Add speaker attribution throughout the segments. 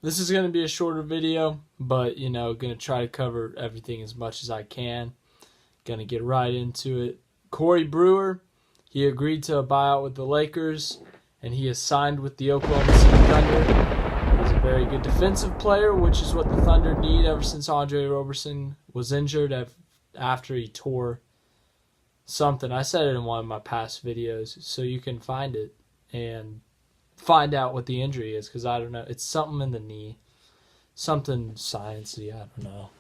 Speaker 1: This is going to be a shorter video, but, going to try to cover everything as much as I can. Going to get right into it. Corey Brewer, he agreed to a buyout with the Lakers, and he has signed with the Oklahoma City Thunder. He's a very good defensive player, which is what the Thunder need ever since Andre Roberson was injured after he tore something. I said it in one of my past videos, so you can find it and find out what the injury is, because I don't know. It's something in the knee. Something sciencey, I don't know.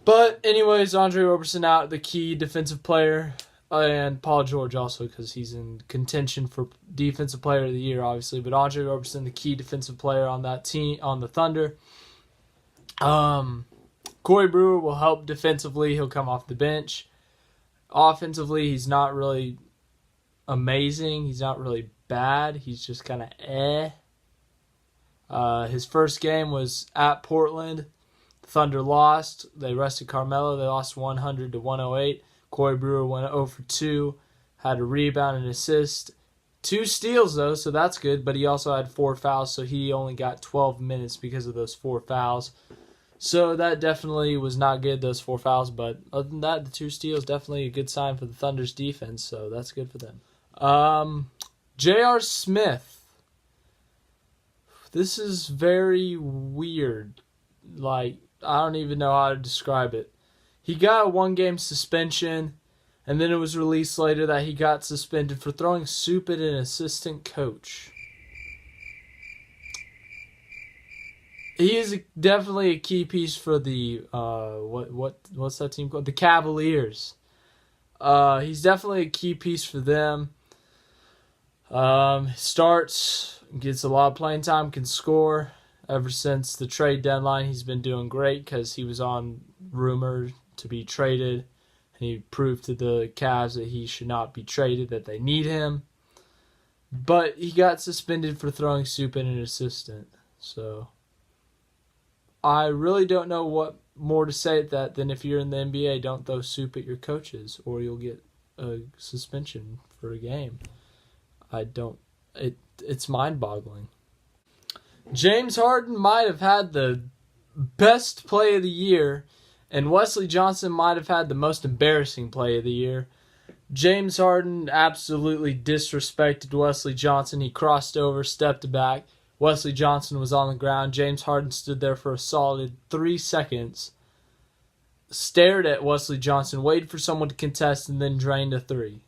Speaker 1: But anyways, Andre Roberson out, the key defensive player, and Paul George also, because he's in contention for defensive player of the year, obviously. But Andre Roberson, the key defensive player on that team, on the Thunder. Corey Brewer will help defensively. He'll come off the bench. Offensively, he's not really amazing. He's not really bad. He's just kind of His first game was at Portland. The Thunder lost. They rested Carmelo. They lost 100-108. Corey Brewer went 0 for 2. Had a rebound and assist. 2 steals, though, so that's good. But he also had 4 fouls, so he only got 12 minutes because of those 4 fouls. So that definitely was not good, those 4 fouls. But other than that, the 2 steals, definitely a good sign for the Thunder's defense. So that's good for them. J.R. Smith. This is very weird. I don't even know how to describe it. He got a 1-game suspension, and then it was released later that he got suspended for throwing soup at an assistant coach. He is definitely a key piece for the what's that team called? The Cavaliers. He's definitely a key piece for them. Starts, gets a lot of playing time, can score. Ever since the trade deadline, he's been doing great because he was on rumor to be traded, and he proved to the Cavs that he should not be traded, that they need him. But he got suspended for throwing soup at an assistant. So I really don't know what more to say at that than if you're in the NBA, don't throw soup at your coaches or you'll get a suspension for a game. It's mind-boggling. James Harden might have had the best play of the year, and Wesley Johnson might have had the most embarrassing play of the year. James Harden absolutely disrespected Wesley Johnson. He crossed over, stepped back. Wesley Johnson was on the ground. James Harden stood there for a solid 3 seconds, stared at Wesley Johnson, waited for someone to contest, and then drained a 3.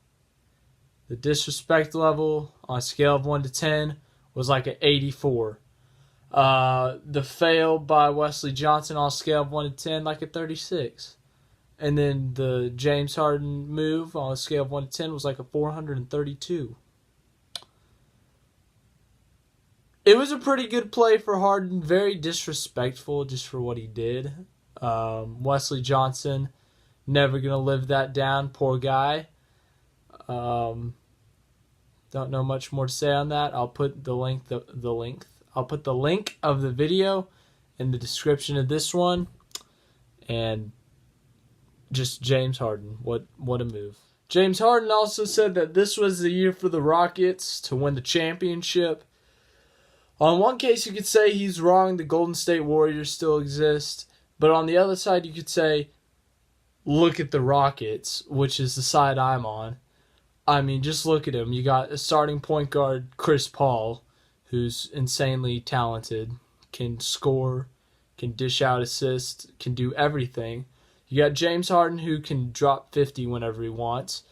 Speaker 1: The disrespect level on a scale of 1 to 10 was like an 84. The fail by Wesley Johnson on a scale of 1 to 10, like a 36. And then the James Harden move on a scale of 1 to 10 was like a 432. It was a pretty good play for Harden. Very disrespectful just for what he did. Wesley Johnson, never going to live that down. Poor guy. Don't know much more to say on that. I'll put I'll put the link of the video in the description of this one. And just James Harden. What a move. James Harden also said that this was the year for the Rockets to win the championship. On one case, you could say he's wrong. The Golden State Warriors still exist. But on the other side, you could say, look at the Rockets, which is the side I'm on. I mean, just look at him. You got a starting point guard, Chris Paul, who's insanely talented, can score, can dish out assists, can do everything. You got James Harden, who can drop 50 whenever he wants.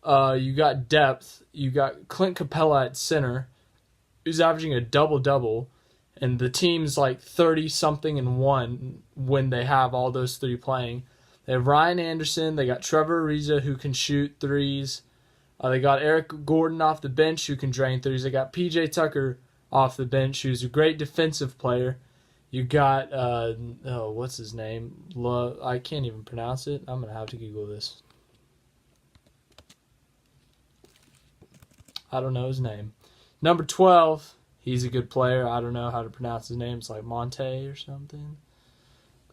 Speaker 1: You got depth. You got Clint Capella at center, who's averaging a double-double, and the team's like 30-something and 1 when they have all those 3 playing. They have Ryan Anderson. They got Trevor Ariza, who can shoot threes. They got Eric Gordon off the bench, who can drain threes. They got PJ Tucker off the bench, who's a great defensive player. You got, what's his name? I can't even pronounce it. I'm going to have to Google this. I don't know his name. Number 12, he's a good player. I don't know how to pronounce his name. It's like Monte or something.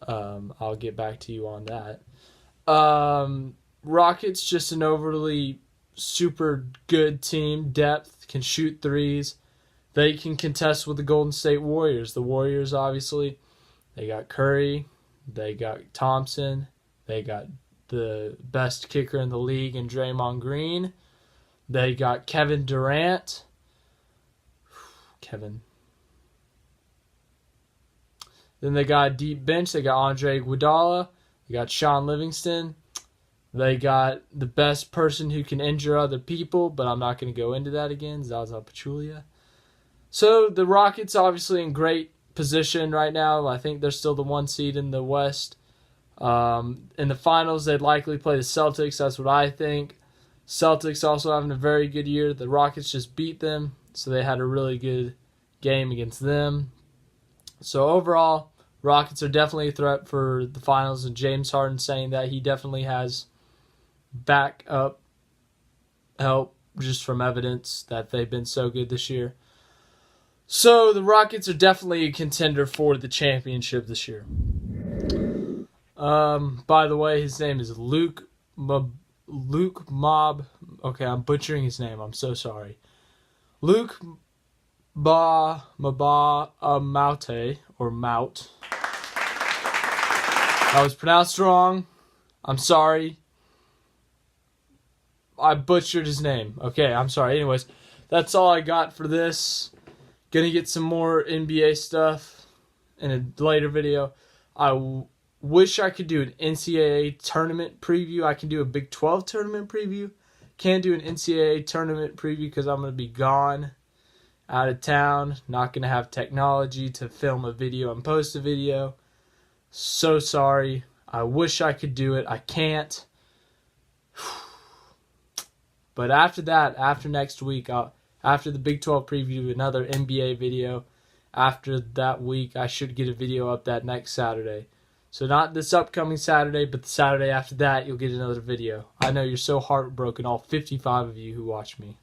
Speaker 1: I'll get back to you on that. Rockets, just an overly super good team. Depth, can shoot threes. they can contest with the Golden State Warriors. The Warriors, obviously, they got Curry, they got Thompson, they got the best kicker in the league in Draymond Green. They got Kevin Durant. Kevin. Then they got a deep bench. They got Andre Iguodala. They got Sean Livingston. They got the best person who can injure other people, but I'm not going to go into that again, Zaza Pachulia. So the Rockets obviously in great position right now. I think they're still the 1 seed in the West. In the finals, they'd likely play the Celtics. That's what I think. Celtics also having a very good year. The Rockets just beat them, so they had a really good game against them. So overall, Rockets are definitely a threat for the finals, and James Harden saying that he definitely has back up help just from evidence that they've been so good this year. So the Rockets are definitely a contender for the championship this year. By the way, his name is Luke Mob. Okay, I'm butchering his name. I'm so sorry. Luke Maute or Mout. That was pronounced wrong. I'm sorry. I butchered his name. Okay, I'm sorry. Anyways, that's all I got for this. Gonna get some more NBA stuff in a later video. I wish I could do an NCAA tournament preview. I can do a Big 12 tournament preview. Can't do an NCAA tournament preview because I'm going to be gone, out of town. Not going to have technology to film a video and post a video. So sorry. I wish I could do it. I can't. But after that, after next week, after the Big 12 preview, another NBA video. After that week, I should get a video up that next Saturday. So not this upcoming Saturday, but the Saturday after that, you'll get another video. I know you're so heartbroken, all 55 of you who watch me.